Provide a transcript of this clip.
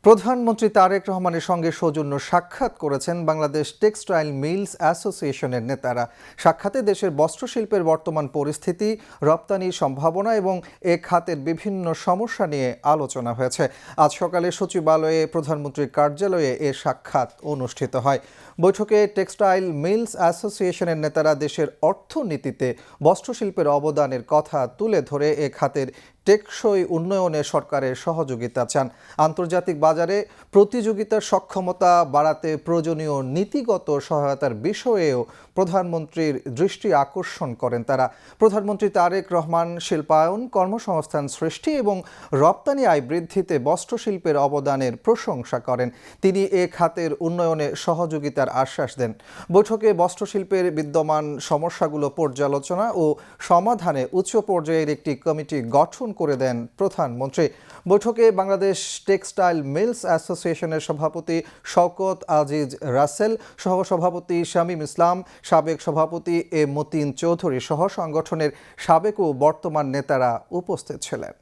প্রধানমন্ত্রী তারেক রহমানের সঙ্গে সৌজন্য সাক্ষাৎ করেছেন বাংলাদেশ টেক্সটাইল মিলস অ্যাসোসিয়েশনের নেতারা। সাক্ষাতে দেশের বস্ত্রশিল্পের বর্তমান পরিস্থিতি, রপ্তানির সম্ভাবনা এবং এ খাতের বিভিন্ন সমস্যা নিয়ে আলোচনা হয়েছে। আজ সকালে সচিবালয়ে প্রধানমন্ত্রীর কার্যালয়ে এ সাক্ষাৎ অনুষ্ঠিত হয়। বৈঠকে টেক্সটাইল মিলস অ্যাসোসিয়েশনের নেতারা দেশের অর্থনীতিতে বস্ত্রশিল্পের অবদানের কথা তুলে ধরে এ খাতের টেকসই উন্নয়নে সরকারের সহযোগিতা চান। আন্তর্জাতিক বাজারে প্রতিযোগিতার সক্ষমতা বাড়াতে প্রয়োজনীয় নীতিগত সহায়তার বিষয়েও প্রধানমন্ত্রীর দৃষ্টি আকর্ষণ করেন তারা। প্রধানমন্ত্রী তারেক রহমান শিল্পায়ন, কর্মসংস্থান সৃষ্টি এবং রপ্তানি আয় বৃদ্ধিতে বস্ত্রশিল্পের অবদানের প্রশংসা করেন। তিনি এ খাতের উন্নয়নে সহযোগিতার আশ্বাস দেন। বৈঠকে বস্ত্রশিল্পের বিদ্যমান সমস্যাগুলো পর্যালোচনা ও সমাধানে উচ্চ পর্যায়ের একটি কমিটি গঠন করে দেন প্রধানমন্ত্রী। বৈঠকে বাংলাদেশ টেক্সটাইল মিলস অ্যাসোসিয়েশনের সভাপতি শওকত আজিজ রাসেল, সহসভাপতি শামীম ইসলাম, সাবেক সভাপতি এ মতিন চৌধুরী সহ সংগঠনের সাবেক ও বর্তমান নেতারা উপস্থিত ছিলেন।